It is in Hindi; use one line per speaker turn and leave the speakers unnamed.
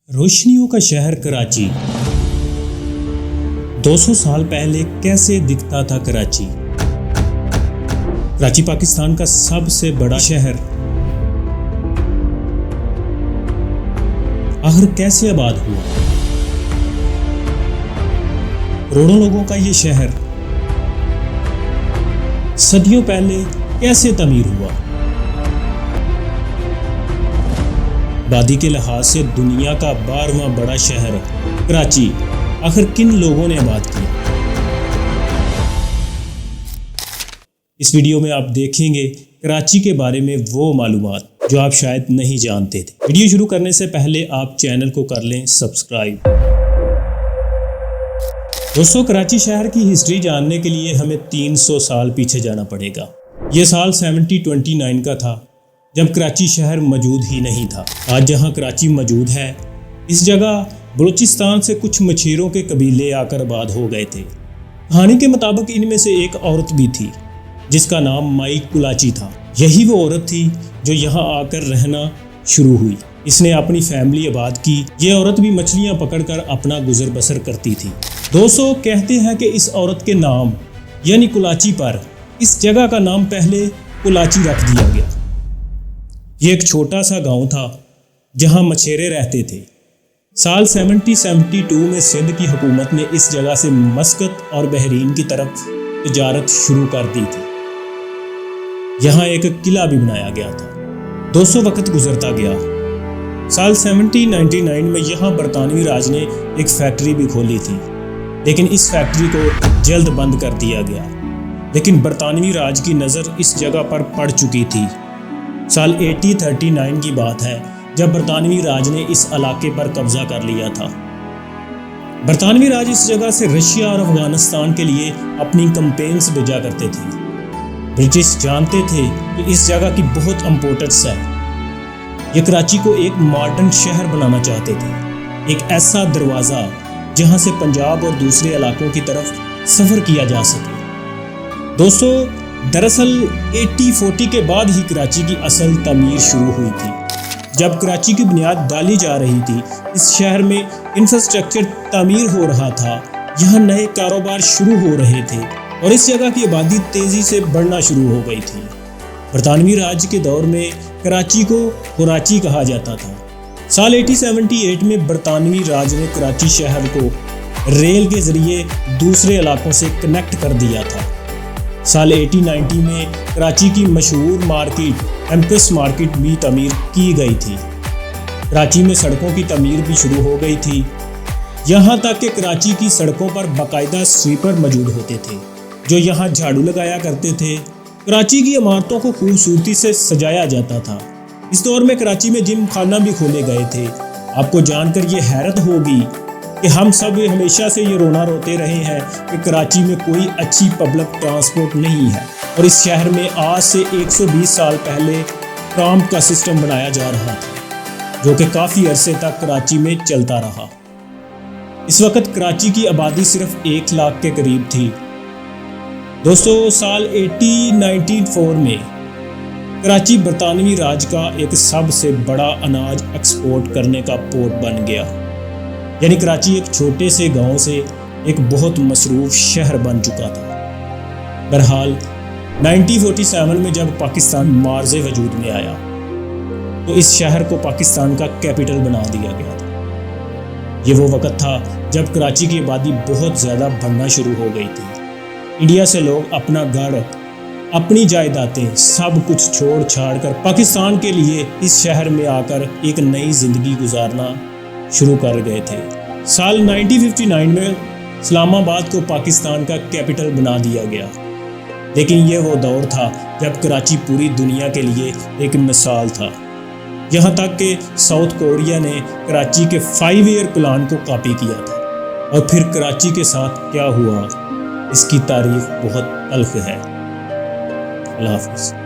रोशनियों का शहर कराची। 200 साल पहले कैसे दिखता था कराची। कराची पाकिस्तान का सबसे बड़ा शहर आखिर कैसे आबाद हुआ। करोड़ों लोगों का ये शहर सदियों पहले कैसे तमीर हुआ। आबादी के लिहाज से दुनिया का 12वां बड़ा शहर कराची आखिर किन लोगों ने आबाद किया। इस वीडियो में आप देखेंगे कराची के बारे में वो मालूमात जो आप शायद नहीं जानते थे। वीडियो शुरू करने से पहले आप चैनल को कर लें सब्सक्राइब। दोस्तों, कराची शहर की हिस्ट्री जानने के लिए हमें 300 साल पीछे जाना पड़ेगा। ये साल 1729 का था जब कराची शहर मौजूद ही नहीं था। आज जहां कराची मौजूद है, इस जगह बलूचिस्तान से कुछ मछेरों के कबीले आकर आबाद हो गए थे। कहानी के मुताबिक इनमें से एक औरत भी थी जिसका नाम माई कुलाची था। यही वो औरत थी जो यहाँ आकर रहना शुरू हुई। इसने अपनी फैमिली आबाद की। ये औरत भी मछलियाँ पकड़कर अपना गुजर बसर करती थी। दोस्तों, कहते हैं कि इस औरत के नाम यानी कुलाची पर इस जगह का नाम पहले कुलाची रख दिया गया। ये एक छोटा सा गांव था जहां मछेरे रहते थे। साल 1772 में सिंध की हुकूमत ने इस जगह से मस्कत और बहरीन की तरफ तिजारत शुरू कर दी थी। यहाँ एक किला भी बनाया गया था। 200 वक्त गुजरता गया। साल 1799 में यहाँ बरतानवी राज ने एक फैक्ट्री भी खोली थी, लेकिन इस फैक्ट्री को जल्द बंद कर दिया गया। लेकिन बरतानवी राज की नज़र इस जगह पर पड़ चुकी थी। साल 1839 की बात है जब बरतानवी राज ने इस इलाके पर कब्जा कर लिया था। बरतानवी राज इस जगह से रशिया और अफगानिस्तान के लिए अपनी कैंपेन्स भेजा करते थे। ब्रिटिश जानते थे कि इस जगह की बहुत इंपॉर्टेंस है। ये कराची को एक मॉडर्न शहर बनाना चाहते थे, एक ऐसा दरवाज़ा जहां से पंजाब और दूसरे इलाकों की तरफ सफ़र किया जा सके। दोस्तों, दरअसल 1840 के बाद ही कराची की असल तमीर शुरू हुई थी। जब कराची की बुनियाद डाली जा रही थी, इस शहर में इंफ्रास्ट्रक्चर तामीर हो रहा था, यहाँ नए कारोबार शुरू हो रहे थे और इस जगह की आबादी तेज़ी से बढ़ना शुरू हो गई थी। बरतानवी राज के दौर में कराची को कराची कहा जाता था। साल 1878 में बरतानवी राज ने कराची शहर को रेल के ज़रिए दूसरे इलाकों से कनेक्ट कर दिया था। साल 1890 में कराची की मशहूर मार्केट एम्प्रेस मार्केट भी तमीर की गई थी। कराची में सड़कों की तमीर भी शुरू हो गई थी, यहाँ तक कि कराची की सड़कों पर बाकायदा स्वीपर मौजूद होते थे जो यहाँ झाड़ू लगाया करते थे। कराची की इमारतों को खूबसूरती से सजाया जाता था। इस दौर में कराची में जिम खाना भी खोले गए थे। आपको जानकर ये हैरत होगी कि हम सब हमेशा से ये रोना रोते रहे हैं कि कराची में कोई अच्छी पब्लिक ट्रांसपोर्ट नहीं है और इस शहर में आज से 120 साल पहले ट्राम का सिस्टम बनाया जा रहा था जो कि काफ़ी अरसे तक कराची में चलता रहा। इस वक्त कराची की आबादी सिर्फ 1 लाख के करीब थी। दोस्तों, साल 1894 में कराची बरतानवी राज का एक सबसे बड़ा अनाज एक्सपोर्ट करने का पोर्ट बन गया। यानी कराची एक छोटे से गांव से एक बहुत मसरूफ शहर बन चुका था। बहरहाल 1947 में जब पाकिस्तान मार्ज़े वजूद में आया तो इस शहर को पाकिस्तान का कैपिटल बना दिया गया था। ये वो वक्त था जब कराची की आबादी बहुत ज़्यादा बढ़ना शुरू हो गई थी। इंडिया से लोग अपना घर, अपनी जायदादें सब कुछ छोड़ छाड़ कर पाकिस्तान के लिए इस शहर में आकर एक नई ज़िंदगी गुजारना शुरू कर गए थे। साल 1959 में इस्लामाबाद को पाकिस्तान का कैपिटल बना दिया गया। लेकिन यह वो दौर था जब कराची पूरी दुनिया के लिए एक मिसाल था। यहाँ तक कि साउथ कोरिया ने कराची के 5 ईयर प्लान को कॉपी किया था और फिर कराची के साथ क्या हुआ, इसकी तारीख बहुत तल्ख है। अल्लाह हाफ़िज़।